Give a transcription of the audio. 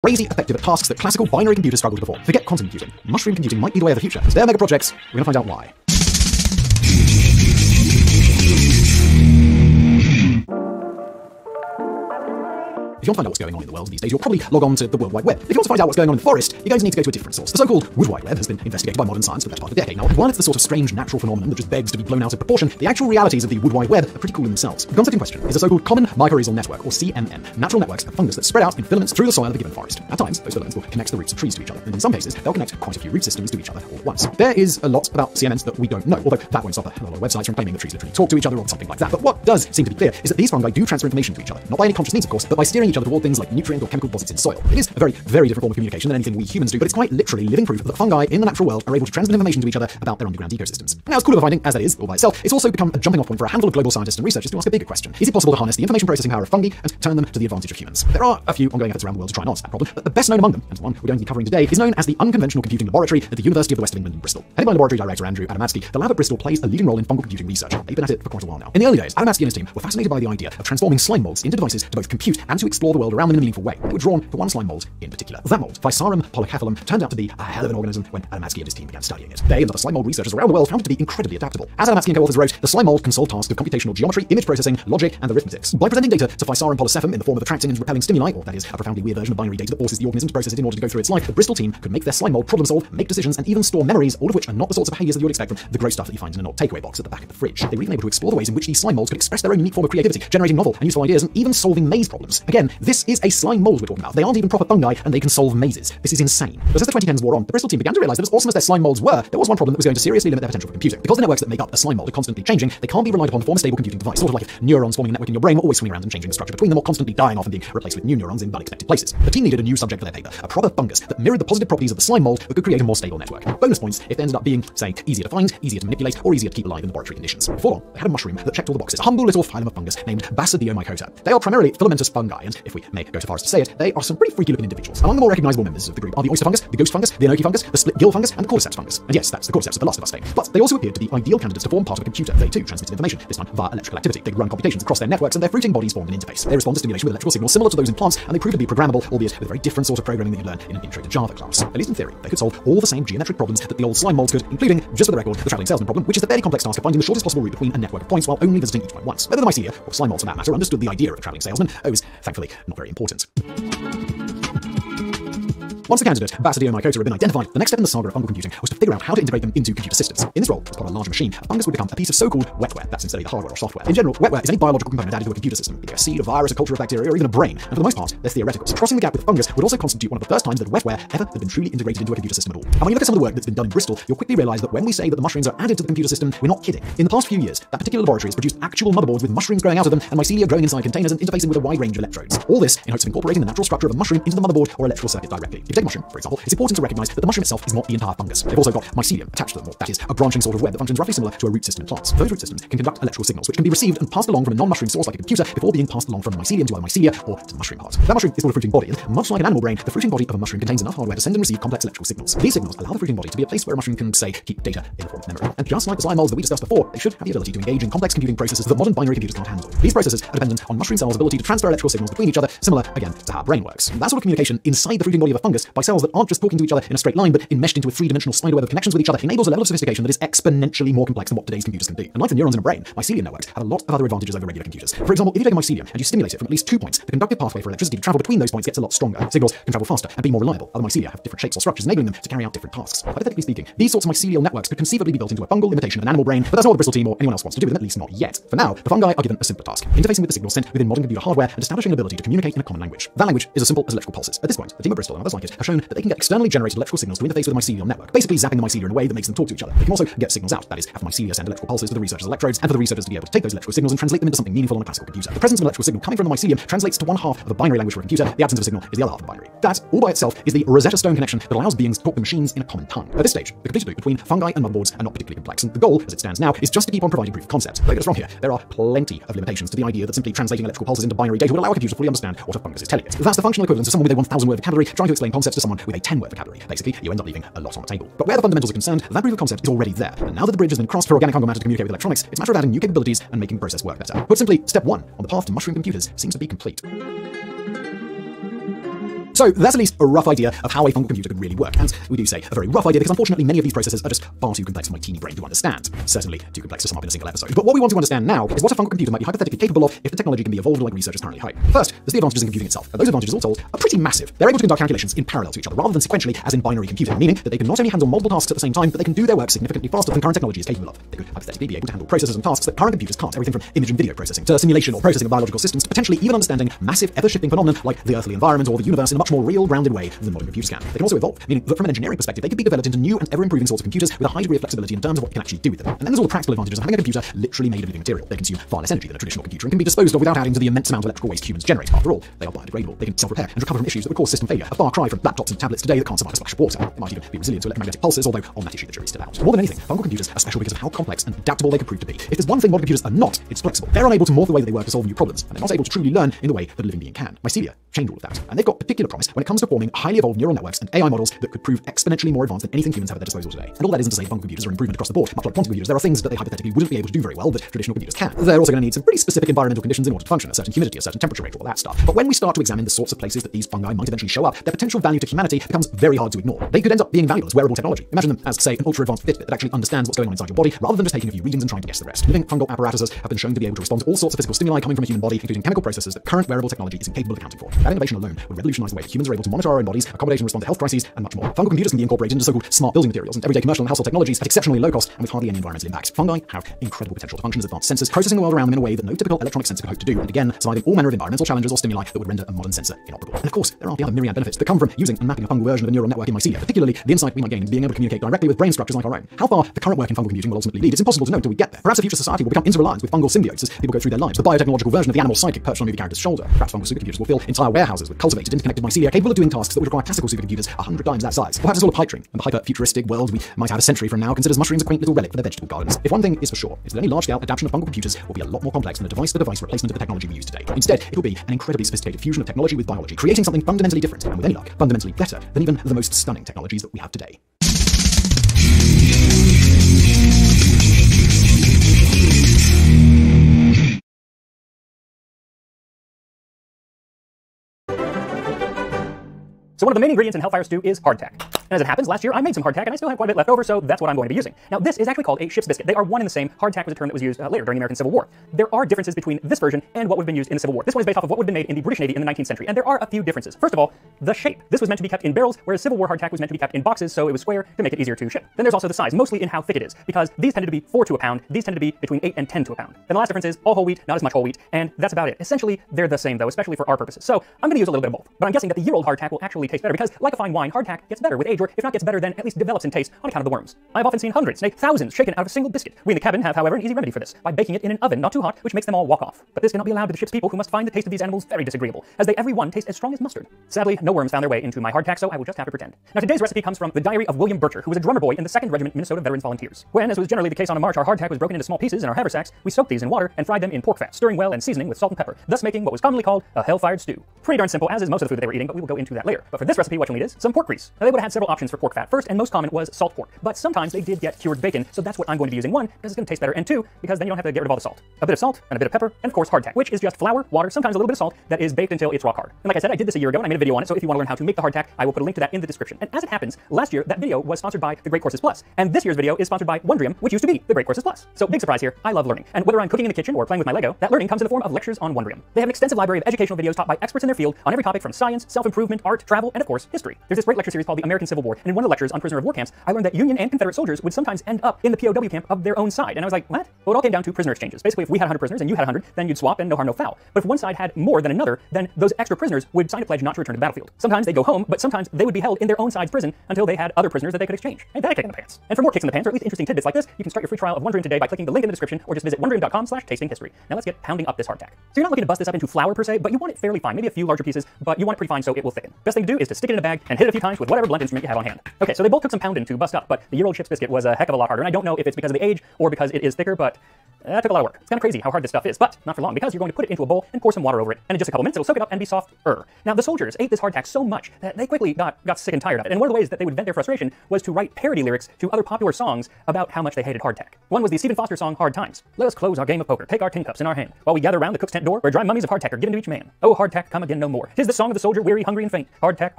crazy effective at tasks that classical binary computers struggle to perform. Forget quantum computing. Mushroom computing might be the way of the future. As their mega projects, we're going to find out why. If you want to find out what's going on in the world these days, you'll probably log on to the World Wide Web. If you want to find out what's going on in the forest, you're going to need to go to a different source. The so-called Wood Wide Web has been investigated by modern science for the better part of a decade now. While it's the sort of strange natural phenomenon that just begs to be blown out of proportion, the actual realities of the Wood Wide Web are pretty cool in themselves. The concept in question is a so-called common mycorrhizal network, or CMN, natural networks of fungus that spread out in filaments through the soil of a given forest. At times, those filaments will connect the roots of trees to each other, and in some cases, they'll connect quite a few root systems to each other all at once. There is a lot about CMNs that we don't know, although that won't stop a lot of websites from claiming that trees literally talk to each other or something like that. But what does seem to be clear is that these fungi do transfer information to each other, not by any conscious means, of course, but by steering each other toward things like nutrient or chemical deposits in soil. It is a very, very different form of communication than anything we humans do, but it's quite literally living proof that fungi in the natural world are able to transmit information to each other about their underground ecosystems. Now, as cool of a finding as that is, all by itself, it's also become a jumping off point for a handful of global scientists and researchers to ask a bigger question. Is it possible to harness the information processing power of fungi and turn them to the advantage of humans? There are a few ongoing efforts around the world to try and answer that problem, but the best known among them, and the one we're going to be covering today, is known as the Unconventional Computing Laboratory at the University of the West of England in Bristol. Headed by Laboratory Director Andrew Adamatsky, the lab at Bristol plays a leading role in fungal computing research. They've been at it for quite a while now. In the early days, Adamatsky and his team were fascinated by the idea of transforming slime molds into devices to both compute and to explore the world around them in a meaningful way. They were drawn to one slime mold in particular. That mold, Physarum polycephalum, turned out to be a hell of an organism when Adamatsky and his team began studying it. They and other slime mold researchers around the world found it to be incredibly adaptable. As Adamatsky and co-authors wrote, the slime mold can solve tasks of computational geometry, image processing, logic, and arithmetics. By presenting data to Physarum polycephalum in the form of attracting and repelling stimuli, or that is, a profoundly weird version of binary data that forces the organism to process it in order to go through its life, the Bristol team could make their slime mold problem solve, make decisions, and even store memories, all of which are not the sorts of behaviors that you would expect from the gross stuff that you find in an old takeaway box at the back of the fridge. They were even able to explore the ways in which these slime molds could express their own unique form of creativity, generating novel and useful ideas, and even solving maze problems. Again, this is a slime mold we're talking about. They aren't even proper fungi, and they can solve mazes. This is insane. But as the 2010s wore on, the Bristol team began to realize that as awesome as their slime molds were, there was one problem that was going to seriously limit their potential for computing. Because the networks that make up a slime mold are constantly changing, they can't be relied upon to form a stable computing device. Sort of like if neurons forming a network in your brain were always swinging around and changing the structure between them, or constantly dying off and being replaced with new neurons in unexpected places. The team needed a new subject for their paper, a proper fungus that mirrored the positive properties of the slime mold but could create a more stable network. Bonus points if they ended up being, say, easier to find, easier to manipulate, or easier to keep alive in laboratory conditions. Before long, they had a mushroom that checked all the boxes, a humble little phylum of fungus named Basidiomycota. They are primarily filamentous fungi, and if we may go so far as to say it, they are some pretty freaky looking individuals. Among the more recognizable members of the group are the oyster fungus, the ghost fungus, the enoki fungus, the split gill fungus, and the cordyceps fungus. And yes, that's the cordyceps of the Last of Us fame. But they also appeared to be ideal candidates to form part of a computer. They too transmitted information, this time via electrical activity. They run computations across their networks, and their fruiting bodies formed an interface. They respond to stimulation with electrical signals similar to those in plants, and they proved to be programmable, albeit with a very different sort of programming that you learn in an intro to Java class. At least in theory, they could solve all the same geometric problems that the old slime molds could, including, just for the record, the traveling salesman problem, which is the fairly complex task of finding the shortest possible route between a network of points while only visiting each point once. Whether the mycelia, or slime molds for that matter, understood the idea of a traveling salesman, is thankfully not very important. Once the candidate, Basidiomycota, had been identified, the next step in the saga of fungal computing was to figure out how to integrate them into computer systems. In this role, as part of a larger machine, a fungus would become a piece of so-called wetware. That's instead of hardware or software. In general, wetware is any biological component added to a computer system, either a seed, a virus, a culture of bacteria, or even a brain. And for the most part, they're theoretical. So crossing the gap with fungus would also constitute one of the first times that wetware ever had been truly integrated into a computer system at all. And when you look at some of the work that's been done in Bristol, you'll quickly realize that when we say that the mushrooms are added to the computer system, we're not kidding. In the past few years, that particular laboratory has produced actual motherboards with mushrooms growing out of them and mycelia growing inside containers and interfacing with a wide range of electrodes. All this in hopes of incorporating the natural structure of a mushroom into the motherboard or electrical circuit directly. If you take a mushroom, for example, it's important to recognize that the mushroom itself is not the entire fungus. They've also got mycelium attached to them, or that is, a branching sort of web that functions roughly similar to a root system in plants. Those root systems can conduct electrical signals, which can be received and passed along from a non-mushroom source like a computer before being passed along from the mycelium to other mycelia or to the mushroom part. That mushroom is called a fruiting body, and much like an animal brain, the fruiting body of a mushroom contains enough hardware to send and receive complex electrical signals. These signals allow the fruiting body to be a place where a mushroom can, say, keep data in the form of memory. And just like the slime molds that we discussed before, they should have the ability to engage in complex computing processes that modern binary computers can't handle. These processes are dependent on mushroom cells' ability to transfer electrical signals between each other, similar, again, to how a brain works. That sort of communication inside the fruiting body of a fungus by cells that aren't just talking to each other in a straight line, but enmeshed into a three-dimensional spiderweb of connections with each other enables a level of sophistication that is exponentially more complex than what today's computers can do. And like the neurons in a brain, mycelium networks have a lot of other advantages over regular computers. For example, if you take a mycelium and you stimulate it from at least 2 points, the conductive pathway for electricity to travel between those points gets a lot stronger. Signals can travel faster and be more reliable. Other mycelia have different shapes or structures, enabling them to carry out different tasks. Hypothetically speaking, these sorts of mycelial networks could conceivably be built into a fungal imitation of an animal brain, but that's not what the Bristol team or anyone else wants to do with them, at least not yet. For now, the fungi are given a simpler task, interfacing with the signals sent within modern computer hardware and establishing an ability to communicate in a common language. That language is as simple as electrical pulses. At this point, the team at Bristol and others like it have shown that they can get externally generated electrical signals to interface with a mycelial network, basically zapping the mycelia in a way that makes them talk to each other. They can also get signals out, that is, have mycelia send electrical pulses to the researchers' electrodes, and for the researchers to be able to take those electrical signals and translate them into something meaningful on a classical computer. The presence of an electrical signal coming from the mycelium translates to one half of a binary language for a computer. The absence of a signal is the other half of the binary. That, all by itself, is the Rosetta Stone connection that allows beings to talk to machines in a common tongue. At this stage, the completed loop between fungi and motherboards are not particularly complex, and the goal, as it stands now, is just to keep on providing proof of concept. Don't get us wrong here. There are plenty of limitations to the idea that simply translating electrical pulses into binary data would allow a computer to fully understand what a fungus is telling it. That's the functional equivalent of someone with a 1,000-word vocabulary trying to explain concepts to someone with a 10-word vocabulary. Basically, you end up leaving a lot on the table. But where the fundamentals are concerned, that proof of concept is already there. And now that the bridge has been crossed for organic fungal matter to communicate with electronics, it's a matter of adding new capabilities and making the process work better. Put simply, step 1 on the path to mushroom computers seems to be complete. So that's at least a rough idea of how a fungal computer could really work. And we do say a very rough idea because unfortunately many of these processes are just far too complex for my teeny brain to understand. Certainly too complex to sum up in a single episode. But what we want to understand now is what a fungal computer might be hypothetically capable of if the technology can be evolved like researchers currently hope. First, there's the advantages in computing itself. And those advantages, all told, are pretty massive. They're able to conduct calculations in parallel to each other rather than sequentially as in binary computing, meaning that they can not only handle multiple tasks at the same time, but they can do their work significantly faster than current technology is capable of. They could hypothetically be able to handle processes and tasks that current computers can't, everything from image and video processing to simulation or processing of biological systems to potentially even understanding massive ever-shifting phenomena like the earthly environment or the universe in a much more real, grounded way than modern computers can. They can also evolve, meaning that from an engineering perspective, they could be developed into new and ever-improving sorts of computers with a high degree of flexibility in terms of what you can actually do with them. And then there's all the practical advantages of having a computer literally made of living material. They consume far less energy than a traditional computer and can be disposed of without adding to the immense amount of electrical waste humans generate. After all, they are biodegradable. They can self-repair and recover from issues that would cause system failure. A far cry from laptops and tablets today that can't survive a splash of water. They might even be resilient to electromagnetic pulses, although on that issue the jury's still out. More than anything, fungal computers are special because of how complex and adaptable they can prove to be. If there's one thing modern computers are not, it's flexible. They're unable to morph the way that they work to solve new problems, and they're not able to truly learn in the way that a living being can. Mycelia changed all of that, and they've got particular promise when it comes to forming highly evolved neural networks and AI models that could prove exponentially more advanced than anything humans have at their disposal today. And all that isn't to say fungal computers are an improvement across the board. Much like quantum computers, there are things that they hypothetically wouldn't be able to do very well that traditional computers can. They're also going to need some pretty specific environmental conditions in order to function, a certain humidity, a certain temperature rate, all that stuff. But when we start to examine the sorts of places that these fungi might eventually show up, their potential value to humanity becomes very hard to ignore. They could end up being valuable as wearable technology. Imagine them as, say, an ultra-advanced Fitbit that actually understands what's going on inside your body, rather than just taking a few readings and trying to guess the rest. Living fungal apparatuses have been shown to be able to respond to all sorts of physical stimuli coming from a human body, including chemical processes that current wearable technology is incapable of accounting for. That innovation alone would revolutionize the way that humans are able to monitor our own bodies, accommodate and respond to health crises, and much more. Fungal computers can be incorporated into so-called smart building materials and everyday commercial and household technologies at exceptionally low cost and with hardly any environmental impact. Fungi have incredible potential to function as advanced sensors, processing the world around them in a way that no typical electronic sensor could hope to do, and again, surviving all manner of environmental challenges or stimuli that would render a modern sensor inoperable. And of course, there are the other myriad benefits that come from using and mapping a fungal version of a neural network in mycelia, particularly the insight we might gain in being able to communicate directly with brain structures like our own. How far the current work in fungal computing will ultimately lead, it's impossible to know until we get there. Perhaps a future society will become interreliant with fungal symbiotes as people go through their lives. The biotechnological version of the animal sidekick perched on a movie character's shoulder. Perhaps fungal supercomputers will fill entire warehouses with cultivated, interconnected mycelia capable of doing tasks that would require classical supercomputers 100 times that size. Or perhaps it's all a pipe dream, and the hyper-futuristic world we might have a century from now considers mushrooms a quaint little relic for their vegetable gardens. If one thing is for sure, it's that any large-scale adaptation of fungal computers will be a lot more complex than a device-to-device replacement of the technology we use today. Instead, it will be an incredibly sophisticated fusion of technology with biology, creating something fundamentally different, and with any luck, fundamentally better than even the most stunning technologies that we have today. So one of the main ingredients in Hellfire Stew is hardtack. And as it happens, last year I made some hardtack and I still have quite a bit left over, so that's what I'm going to be using. Now this is actually called a ship's biscuit. They are one and the same. Hardtack was a term that was used later during the American Civil War. There are differences between this version and what would have been used in the Civil War. This one is based off of what would have been made in the British Navy in the 19th century, and there are a few differences. First of all, the shape. This was meant to be kept in barrels, whereas Civil War hardtack was meant to be kept in boxes, so it was square to make it easier to ship. Then there's also the size, mostly in how thick it is, because these tended to be 4 to a pound, these tended to be between 8 and 10 to a pound. Then the last difference is all whole wheat, not as much whole wheat, and that's about it. Essentially, they're the same though, especially for our purposes. So I'm going to use a little bit of both, but I'm guessing that the year-old hardtack will actually taste better because, like a fine wine, hardtack gets better with age, or if not gets better, then at least develops in taste on account of the worms. I've often seen hundreds, nay thousands, shaken out of a single biscuit. We in the cabin have, however, an easy remedy for this, by baking it in an oven not too hot, which makes them all walk off. But this cannot be allowed to the ship's people, who must find the taste of these animals very disagreeable, as they every one taste as strong as mustard. Sadly, no worms found their way into my hardtack, so I will just have to pretend. Now today's recipe comes from the diary of William Bircher, who was a drummer boy in the 2nd Regiment Minnesota Veterans Volunteers. When, as was generally the case on a march, our hardtack was broken into small pieces in our haversacks, we soaked these in water and fried them in pork fat, stirring well and seasoning with salt and pepper, thus making what was commonly called a hell-fired stew. Pretty darn simple, as is most of the food that they were eating, but we will go into that later. But for this recipe, what you'll need is some pork grease. Now they would have had several options for pork fat. First, and most common, was salt pork, but sometimes they did get cured bacon, so that's what I'm going to be using. One, because it's going to taste better, and two, because then you don't have to get rid of all the salt. A bit of salt, and a bit of pepper, and of course hardtack, which is just flour, water, sometimes a little bit of salt, that is baked until it's rock hard. And like I said, I did this a year ago, and I made a video on it, so if you want to learn how to make the hardtack, I will put a link to that in the description. And as it happens, last year, that video was sponsored by the Great Courses Plus, and this year's video is sponsored by Wondrium, which used to be the Great Courses Plus. So big surprise here, I love learning. And whether I'm cooking in the kitchen or playing with my Lego, that learning comes in the form of lectures on Wondrium. They have an extensive library of educational videos taught by experts in their field on every topic from science, self-improvement, art, travel, and of course, history. There's this great lecture series called the American Civil War, and in one of the lectures on prisoner of war camps, I learned that Union and Confederate soldiers would sometimes end up in the POW camp of their own side. And I was like, what? Well, it all came down to prisoner exchanges. Basically, if we had 100 prisoners and you had 100, then you'd swap and no harm, no foul. But if one side had more than another, then those extra prisoners would sign a pledge not to return to the battlefield. Sometimes they'd go home, but sometimes they would be held in their own side's prison until they had other prisoners that they could exchange. Ain't that a kick in the pants? And for more kicks in the pants, or at least interesting tidbits like this, you can start your free trial of Wondrium today by clicking the link in the description, or just visit wondrium.com/tastinghistory. Now let's get pounding up this hardtack. So you're not looking to bust this up into flour per se, but you want it fairly fine, maybe a few larger pieces, but you want it pretty fine so it will thicken. Best thing to do is to stick it in a bag and hit it a few times with whatever blunt instrument equipment you have on hand. Okay, so they both took some pounding to bust up, but the year-old ship's biscuit was a heck of a lot harder, and I don't know if it's because of the age or because it is thicker, but that took a lot of work. It's kind of crazy how hard this stuff is, but not for long, because you're going to put it into a bowl and pour some water over it, and in just a couple minutes it'll soak it up and be softer. Now, the soldiers ate this hardtack so much that they quickly got sick and tired of it, and one of the ways that they would vent their frustration was to write parody lyrics to other popular songs about how much they hated hardtack. One was the Stephen Foster song, Hard Times. Let us close our game of poker, take our tin cups in our hand, while we gather round the cook's tent door, where dry mummies of hardtack are given to each man. Oh, hardtack, come again no more. 'Tis the song of the soldier, weary, hungry, and faint. Hardtack,